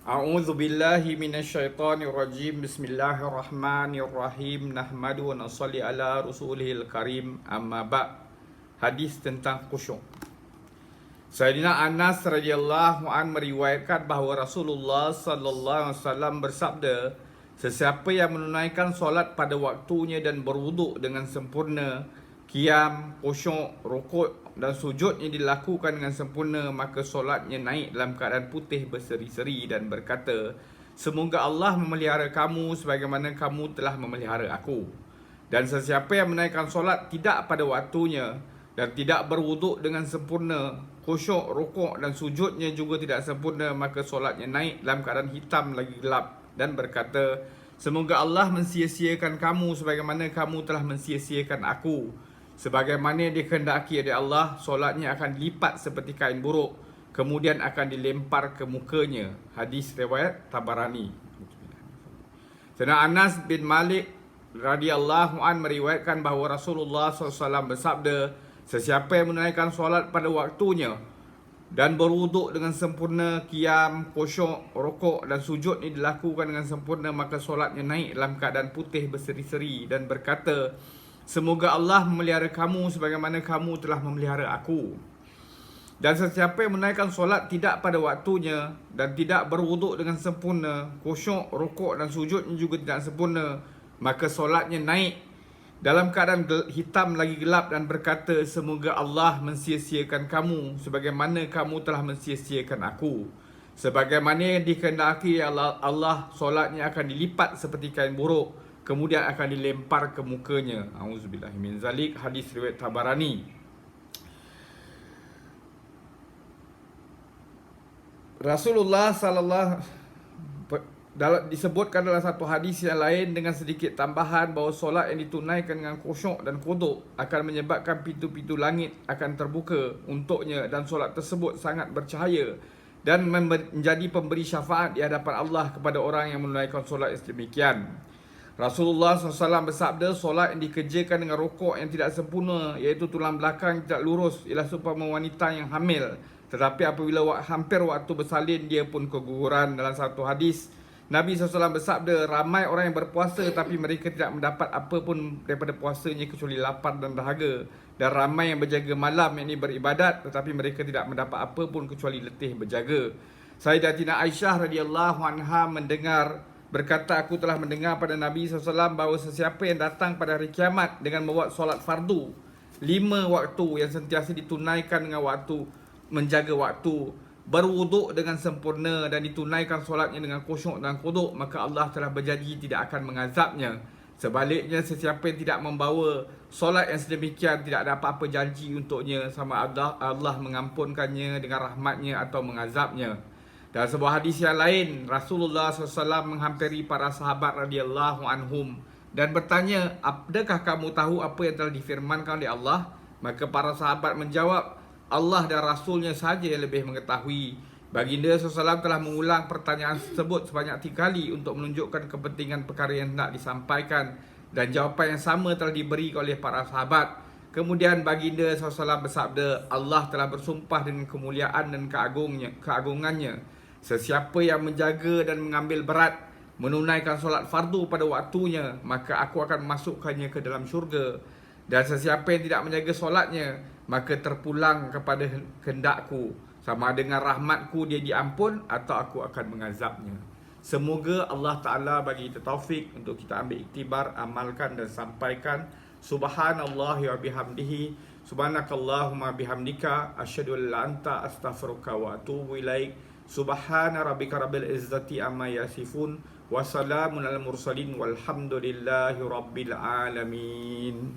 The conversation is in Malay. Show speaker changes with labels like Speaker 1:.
Speaker 1: A'udzu billahi minasyaitonir rajim. Bismillahirrahmanirrahim. Nahmadu wa nusalli ala rasulihil karim. Amma ba'. Hadis tentang khusyuk. Sayyidina Anas radhiyallahu an meriwayatkan bahawa Rasulullah sallallahu alaihi wasallam bersabda, sesiapa yang menunaikan solat pada waktunya dan berwuduk dengan sempurna, qiyam, khusyuk, rukuk dan sujudnya dilakukan dengan sempurna, maka solatnya naik dalam keadaan putih berseri-seri dan berkata, semoga Allah memelihara kamu sebagaimana kamu telah memelihara aku. Dan sesiapa yang menaikkan solat tidak pada waktunya dan tidak berwuduk dengan sempurna, khusyuk, rukuk dan sujudnya juga tidak sempurna, maka solatnya naik dalam keadaan hitam lagi gelap dan berkata, semoga Allah mensia-siakan kamu sebagaimana kamu telah mensia-siakan aku. Sebagaimana dikehendaki oleh Allah, solatnya akan dilipat seperti kain buruk, kemudian akan dilempar ke mukanya. Hadis riwayat Tabarani. Sayyidina Anas bin Malik radhiyallahu an meriwayatkan bahawa Rasulullah SAW bersabda, sesiapa yang menunaikan solat pada waktunya dan berwuduk dengan sempurna, qiyam, khusyuk, rukuk dan sujud ini dilakukan dengan sempurna, maka solatnya naik dalam keadaan putih berseri-seri dan berkata, semoga Allah memelihara kamu sebagaimana kamu telah memelihara aku. Dan sesiapa yang menaikkan solat tidak pada waktunya dan tidak berwuduk dengan sempurna, khusyuk, rukuk dan sujudnya juga tidak sempurna, maka solatnya naik dalam keadaan hitam lagi gelap dan berkata, semoga Allah mensia-siakan kamu sebagaimana kamu telah mensia-siakan aku. Sebagaimana yang dikehendaki Allah, solatnya akan dilipat seperti kain buruk, kemudian akan dilempar ke mukanya. Auzubillahi min zalik. Hadis riwayat Tabarani. Rasulullah sallallahu disebutkan dalam satu hadis yang lain dengan sedikit tambahan bahawa solat yang ditunaikan dengan khusyuk dan khuduk akan menyebabkan pintu-pintu langit akan terbuka untuknya, dan solat tersebut sangat bercahaya dan menjadi pemberi syafaat di hadapan Allah kepada orang yang menunaikan solat yang sedemikian. Rasulullah SAW bersabda, solat yang dikerjakan dengan rukuk yang tidak sempurna, iaitu tulang belakang tidak lurus, ialah seumpama wanita yang hamil, tetapi apabila hampir waktu bersalin, dia pun keguguran. Dalam satu hadis, Nabi SAW bersabda, ramai orang yang berpuasa tapi mereka tidak mendapat apa pun daripada puasanya kecuali lapar dan dahaga. Dan ramai yang berjaga malam, yang ini beribadat, tetapi mereka tidak mendapat apa pun kecuali letih berjaga. Sayyidatina Aisyah radhiyallahu anha berkata, aku telah mendengar pada Nabi SAW bahawa sesiapa yang datang pada hari kiamat dengan membuat solat fardu 5 waktu yang sentiasa ditunaikan dengan waktu, menjaga waktu, berwuduk dengan sempurna dan ditunaikan solatnya dengan khusyuk dan khuduk, maka Allah telah berjanji tidak akan mengazabnya. Sebaliknya, sesiapa yang tidak membawa solat yang sedemikian, tidak ada apa-apa janji untuknya, sama Allah mengampunkannya dengan rahmatnya atau mengazabnya. Dalam sebuah hadis yang lain, Rasulullah SAW menghampiri para sahabat radhiyallahu anhum dan bertanya, adakah kamu tahu apa yang telah difirmankan oleh Allah? Maka para sahabat menjawab, Allah dan Rasulnya sahaja yang lebih mengetahui. Baginda SAW telah mengulang pertanyaan tersebut sebanyak 3 kali untuk menunjukkan kepentingan perkara yang hendak disampaikan, dan jawapan yang sama telah diberi oleh para sahabat. Kemudian baginda SAW bersabda, Allah telah bersumpah dengan kemuliaan dan keagungannya, sesiapa yang menjaga dan mengambil berat menunaikan solat fardu pada waktunya, maka aku akan memasukkannya ke dalam syurga. Dan sesiapa yang tidak menjaga solatnya, maka terpulang kepada kehendakku, sama dengan rahmatku dia diampun atau aku akan mengazabnya. Semoga Allah Ta'ala bagi kita taufik untuk kita ambil iktibar, amalkan dan sampaikan. Subhanallah wa bihamdihi, subhanakallahumma bihamdika, asyhadu an la anta astaghfiruka wa atubu ilaik. Subhana rabbika rabbil izzati amma yasifun, wa salamun alal mursalin, walhamdulillahi rabbil alamin.